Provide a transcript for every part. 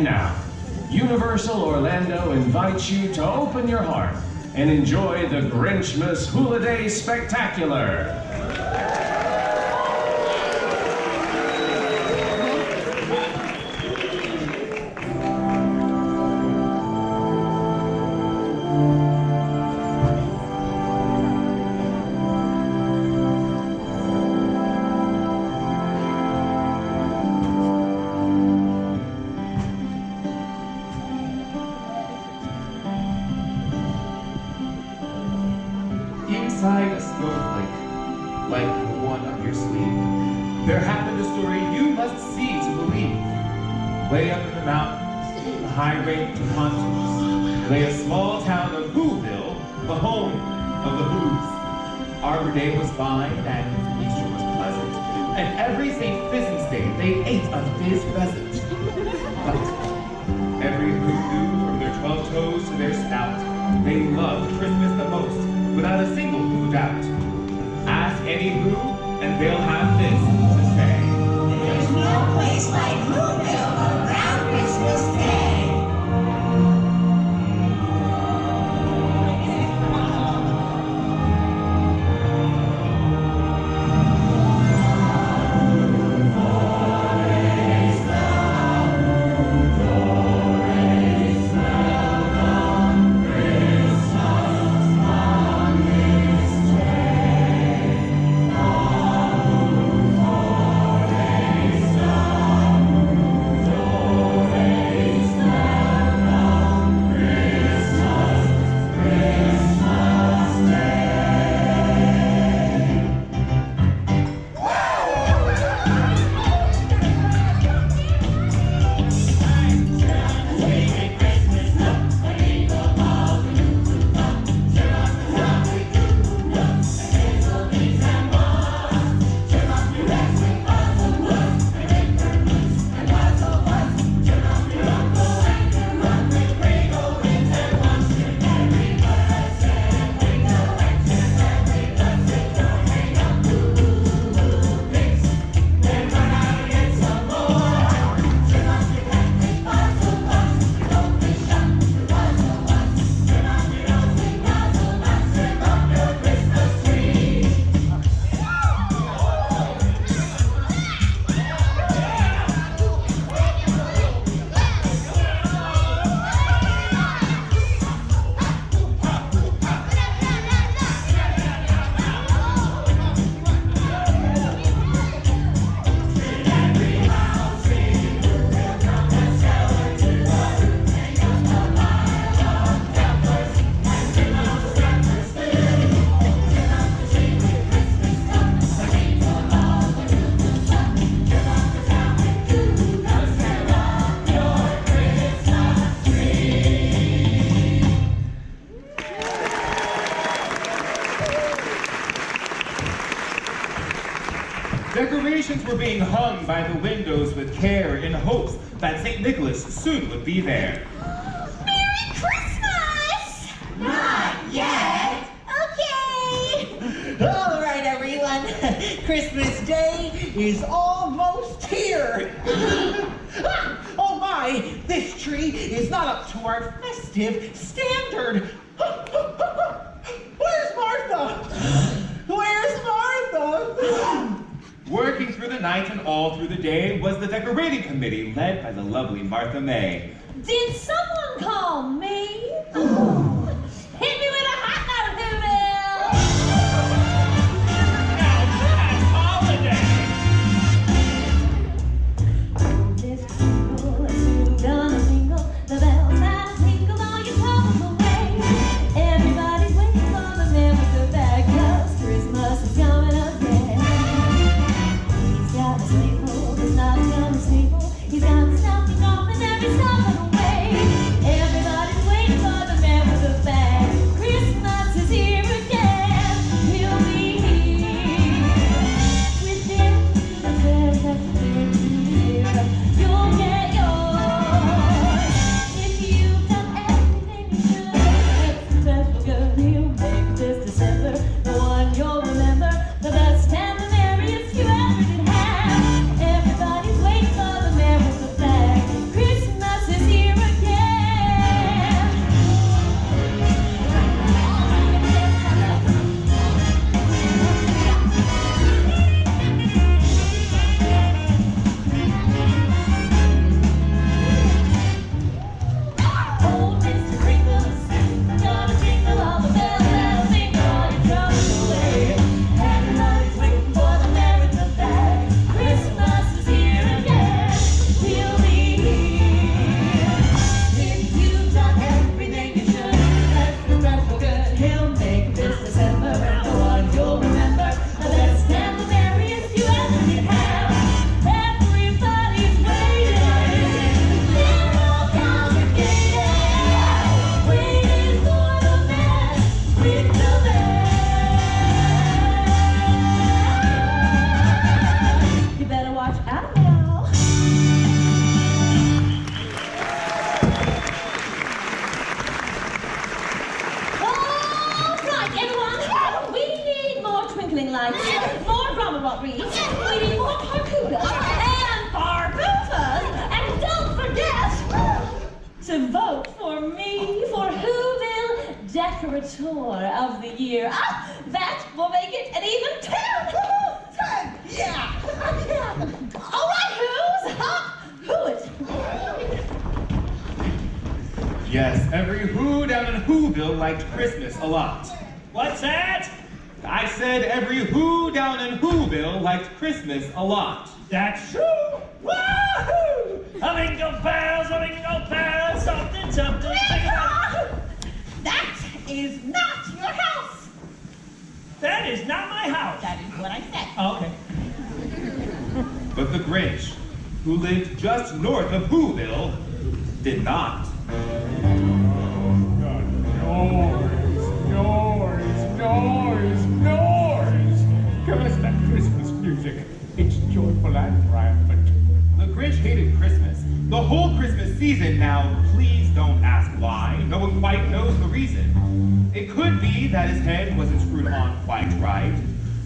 And now, Universal Orlando invites you to open your heart and enjoy the Grinchmas Holiday Spectacular. Inside a snowflake, like the one up your sleeve, there happened a story you must see to believe. Way up in the mountains, the high range of hunters, lay a small town of Whoville, the home of the Whos. Arbor Day was fine, and Easter was pleasant, and every St. Fizzing's Day they ate a fizz pheasant. But every Who knew from their 12 toes to their snout, they loved Christmas the most, without a single Who doubt. Ask any Who, and they'll have this to say. There's no place like Whoville around Christmas Day. Decorations were being hung by the windows with care in hopes that St. Nicholas soon would be there. Merry Christmas! Not yet. Okay. All right, everyone. Christmas Day is almost here. Oh my, this tree is not up to our festive standard. Where's Martha? Where's Martha? Working through the night and all through the day was the decorating committee led by the lovely Marla May. Did someone call me? Hit me with a hot note, Whoville! Now that's holiday! This jingle is soon gonna jingle, the bells have tingled all your troubles away. Everybody's waiting for the man with the bag, 'cause Christmas is coming again. He's got a sleigh full, the snow's gonna sneakle. He's got the stocking off and every stopping away. Everybody's waiting for the man with the to vote for me for Whoville Decorator of the Year. Ah, that will make it an even 10. 10, yeah. Yeah. All right, who's up? Who it? Yes, every Who down in Whoville liked Christmas a lot. What's that? I said every Who down in Whoville liked Christmas a lot. That's true. Wahoo! A bingo bells, something, something. That is not your house. That is not my house. That is what I said. Okay. But the Grinch, who lived just north of Whoville, did not. Noise! Give us that Christmas music. It's joyful and triumphant. The Grinch hated Christmas. The whole Christmas season. Now, please don't ask why. No one quite knows the reason. It could be that his head wasn't screwed on quite right.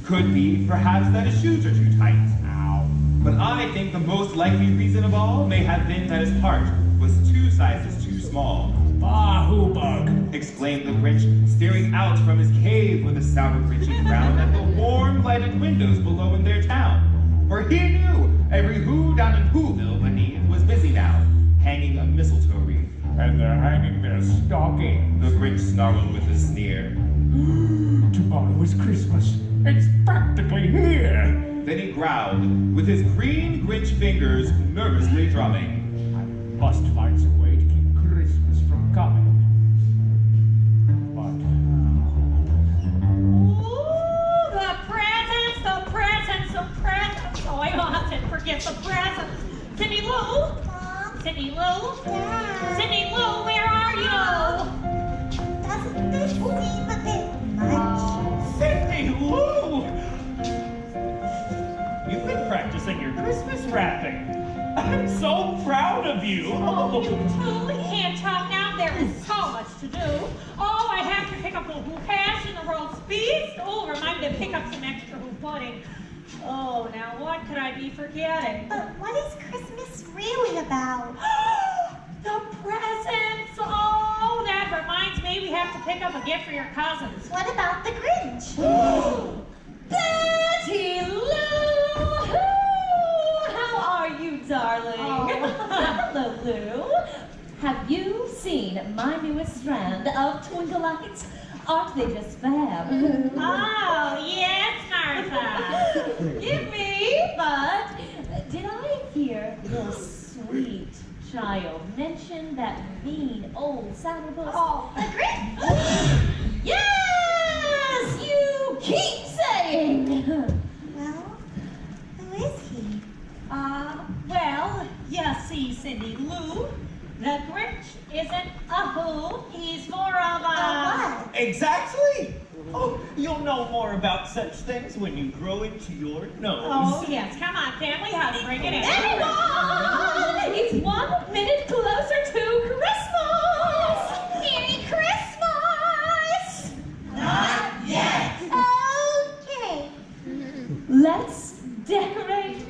Could be, perhaps, that his shoes are too tight. Ow. But I think the most likely reason of all may have been that his heart was 2 sizes too small. Ah, humbug. Exclaimed the Grinch, staring out from his cave with a sour Grinchy frown at the warm lighted windows below in their town. For he knew every Who down in Whoville beneath was busy now, hanging a mistletoe wreath. And they're hanging their stockings. The Grinch snarled with a sneer. Tomorrow is Christmas. It's practically here. Then he growled, with his green Grinch fingers nervously drumming. I must find some way to keep Christmas from coming. But Ooh, the presents. Oh, I mustn't forget the presents. Cindy Lou? Mom? Cindy Lou? Dad? Cindy Lou, where are you? Doesn't this seem a bit much? Cindy Lou! You've been practicing your Christmas wrapping. I'm so proud of you. Oh, you totally can't talk now. There is so much to do. Oh, I have to pick up the Who hash and the roast beef. Oh, remind me to pick up some extra Who pudding. Oh, now what could I be forgetting? But what is Christmas really about? The presents. Oh, that reminds me we have to pick up a gift for your cousins. What about the Grinch? Betty Lou! How are you, darling? Hello, Lou. Have you seen my newest strand of twinkle lights? Aren't they just fab? Oh, yes, Martha. Give me, but did I hear the sweet child mention that mean old sourpuss? Oh, the Grinch? Yes, you keep saying. Well, who is he? Well, you see, Cindy Lou, the Grinch isn't a who, he's more of a... What? Exactly. Oh, you'll know more about such things when you grow into your nose. Oh, yes, come on, family, how to bring it in. Everyone! It's 1 minute closer to Christmas! Merry Christmas! Not yet. Okay. Let's decorate.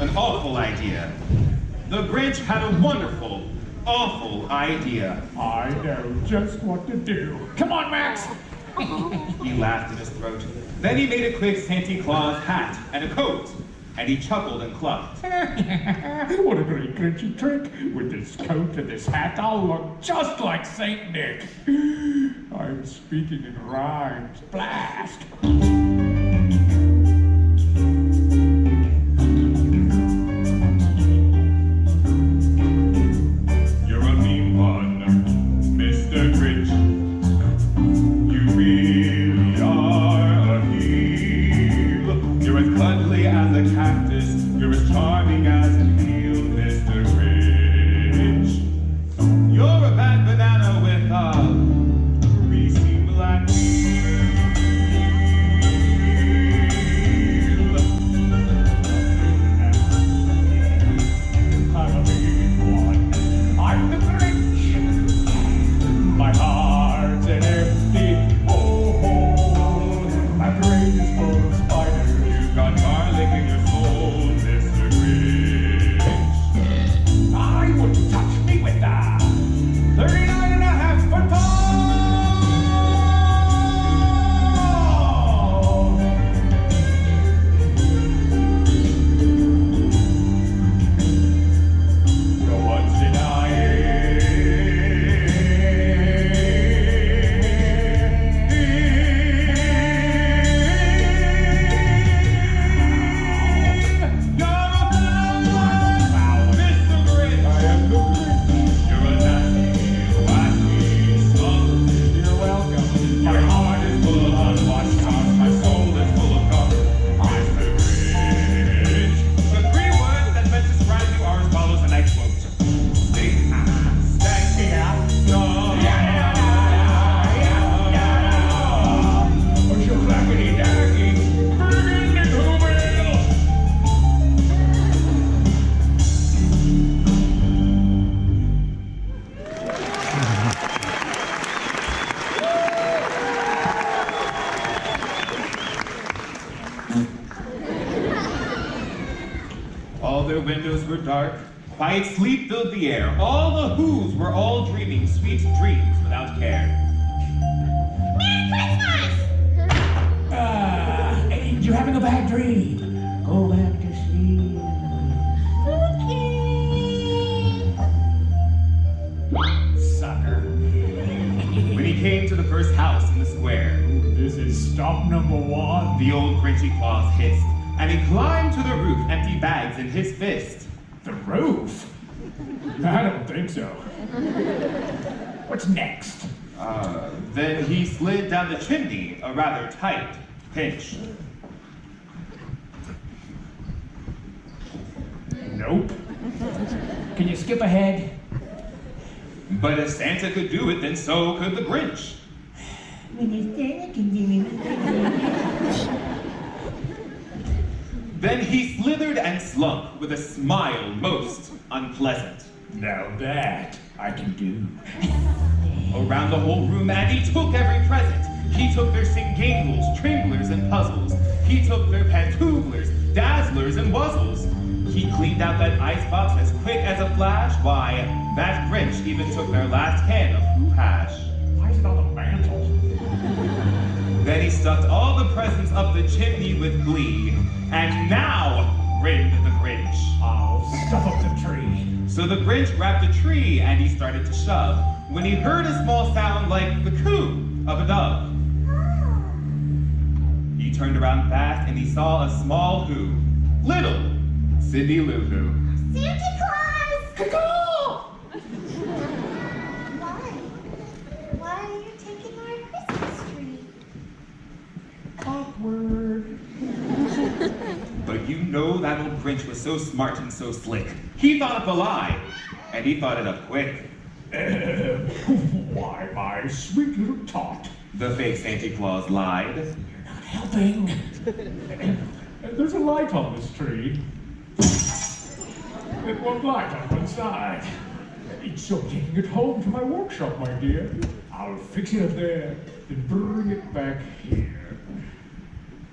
An awful idea. The Grinch had a wonderful, awful idea. I know just what to do. Come on, Max! He laughed in his throat. Then he made a quick Santa Claus hat and a coat, and he chuckled and clucked. What a great Grinchy trick. With this coat and this hat, I'll look just like Saint Nick. I'm speaking in rhymes. Blast! Windows were dark, quiet sleep filled the air. All the Who's were all dreaming sweet dreams without care. Merry Christmas! You're having a bad dream. Go back to sleep. Okay. Sucker. When he came to the first house in the square, This is stop number 1. the old Grinchy Claus hissed, and he climbed to the roof, empty bags in his fist. The roof? I don't think so. What's next? Then he slid down the chimney, a rather tight pinch. Nope. Can you skip ahead? But if Santa could do it, then so could the Grinch. Then he slithered and slunk with a smile most unpleasant. Now that I can do. Around the whole room, and he took every present. He took their singangles, trimblers, and puzzles. He took their pantooblers, dazzlers, and wuzzles. He cleaned out that icebox as quick as a flash. Why, that Grinch even took their last can of Who hash. Why is it on the mantle? Then he stuffed all the presents up the chimney with glee. And now, grinned the Grinch. I'll stuff up the tree. So the Grinch grabbed a tree and he started to shove when he heard a small sound like the coo of a dove. He turned around fast and he saw a small who. Little Cindy Lou Who. Santa Claus! Caw! Why? Why are you taking our Christmas tree? Awkward. But you know that old Grinch was so smart and so slick. He thought up a lie, and he thought it up quick. Why, my sweet little tot. The fake Santa Claus lied. You're not helping. There's a light on this tree. It won't light on one side. So I'm taking it home to my workshop, my dear. I'll fix it up there, then bring it back here.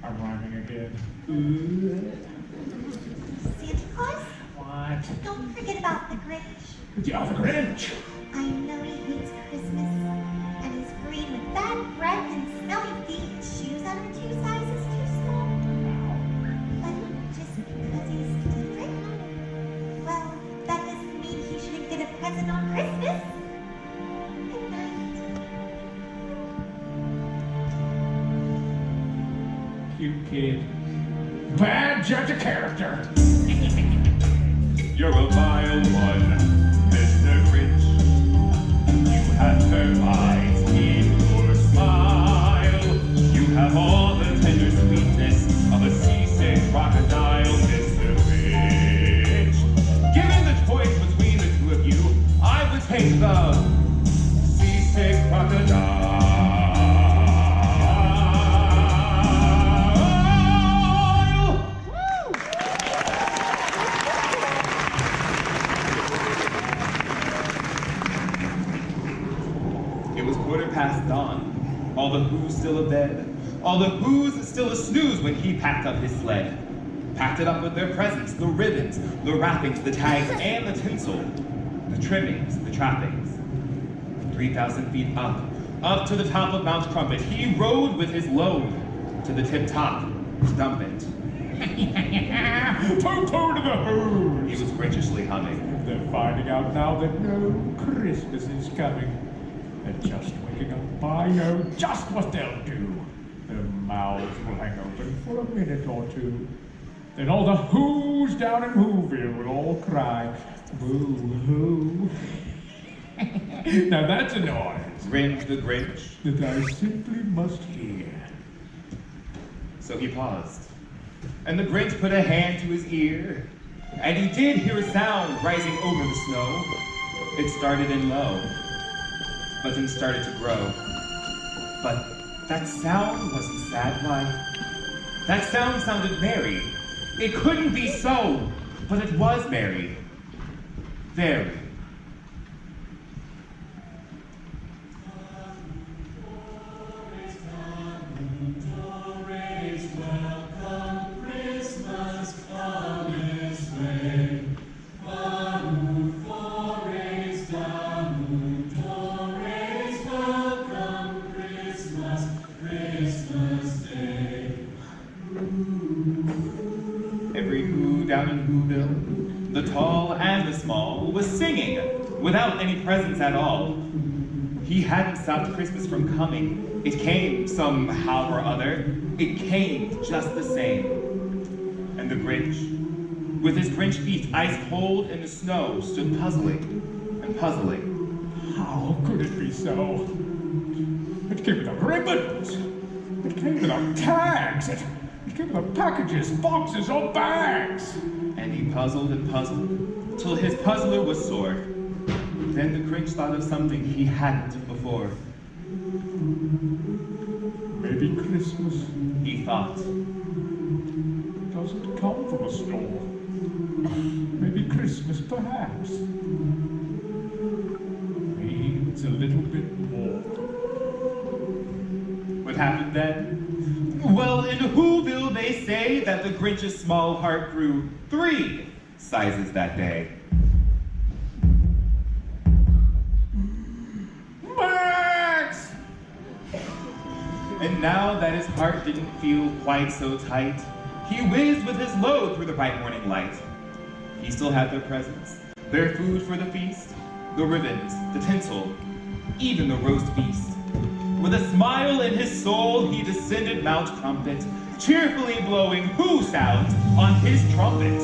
I'm rhyming again. Santa Claus? What? Don't forget about the Grinch. Yeah, the Grinch. I know he hates Christmas, and he's green with bad breath and smelly feet and shoes that are 2 sizes too small. But just because he's different, well, that doesn't mean he shouldn't get a present on Christmas. Good night. Cute kid. Bad judge of character. You're a vile one, Mr. Grinch. You have her eyes in your smile. You have all the tender sweetness of a seasick crocodile, Mr. Grinch. Given the choice between the two of you, I would take the seasick crocodile. Past dawn, all the Who's still abed, all the Who's still a snooze when he packed up his sled. Packed it up with their presents, the ribbons, the wrappings, the tags, and the tinsel, the trimmings, the trappings. 3,000 feet up to the top of Mount Crumpet, he rode with his load to the tip top to dump it. Toe to the Who's. He was Grinchishly humming. They're finding out now that no Christmas is coming. And just waking up, I know just what they'll do. Their mouths will hang open for a minute or two. Then all the Who's down in Whoville will all cry, boo-hoo. Now that's a noise Grinned the Grinch. that I simply must hear. So he paused, and the Grinch put a hand to his ear, and he did hear a sound rising over the snow. It started in low, but then started to grow. But that sound wasn't sad, why? That sound sounded merry. It couldn't be so, but it was merry. Very. Every Who down in Whoville, the tall and the small, was singing without any presents at all. He hadn't stopped Christmas from coming. It came somehow or other. It came just the same. And the Grinch, with his Grinch feet ice cold in the snow, stood puzzling and puzzling. How could it be so? It came without ribbons. It came without tags. It came without packages, boxes, or bags. And he puzzled and puzzled, till his puzzler was sore. Then the Grinch thought of something he hadn't before. Maybe Christmas He thought, doesn't come from a store. Maybe Christmas, perhaps, means a little bit more. what happened then? Well, in Whoville they say that the Grinch's small heart grew 3 sizes that day. Max! And now that his heart didn't feel quite so tight, he whizzed with his load through the bright morning light. He still had their presents, their food for the feast, the ribbons, the tinsel, even the roast beast. With a smile in his soul, he descended Mount Crumpet, cheerfully blowing who sounds on his trumpet.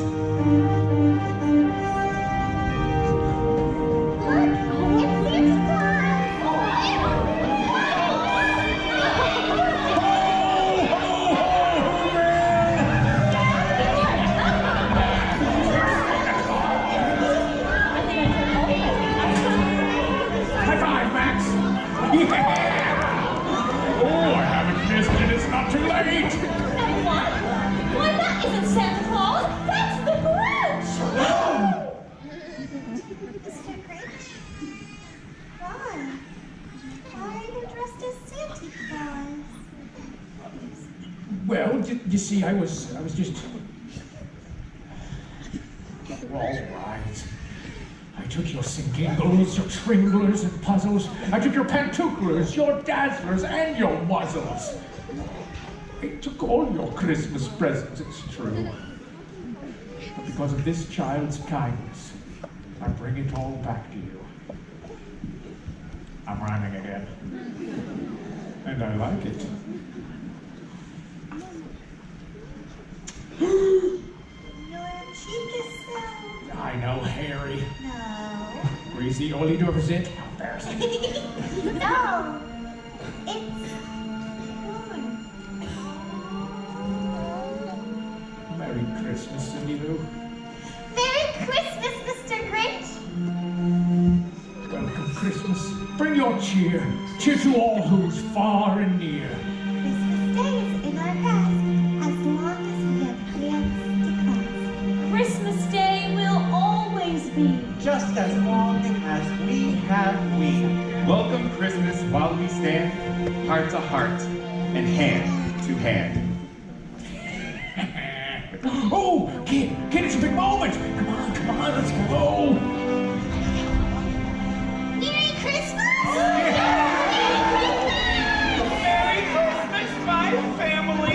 You see, I was just... All right. I took your singingles, your tringlers and puzzles. I took your pantooklers, your dazzlers, and your muzzles. I took all your Christmas presents, it's true. But because of this child's kindness, I bring it all back to you. I'm rhyming again. And I like it. Your cheek is so... I know, hairy. No. Greasy, all you do ever sit. How embarrassing. No. It's warm. Merry Christmas, Cindy Lou. Merry Christmas, Mr. Grinch. Welcome, Christmas. Bring your cheer. Cheer to all who's far and near. Christmas Day is in our past, as long as we have hands to clasp. Christmas Day will always be. Just as long as we have we. Welcome Christmas while we stand, heart to heart, and hand to hand. Oh, kid, it's a big moment. Come on, let's go. Merry Christmas! Merry Christmas, my family!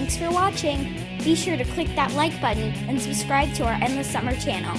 Thanks for watching. Be sure to click that like button and subscribe to our Endless Summer channel.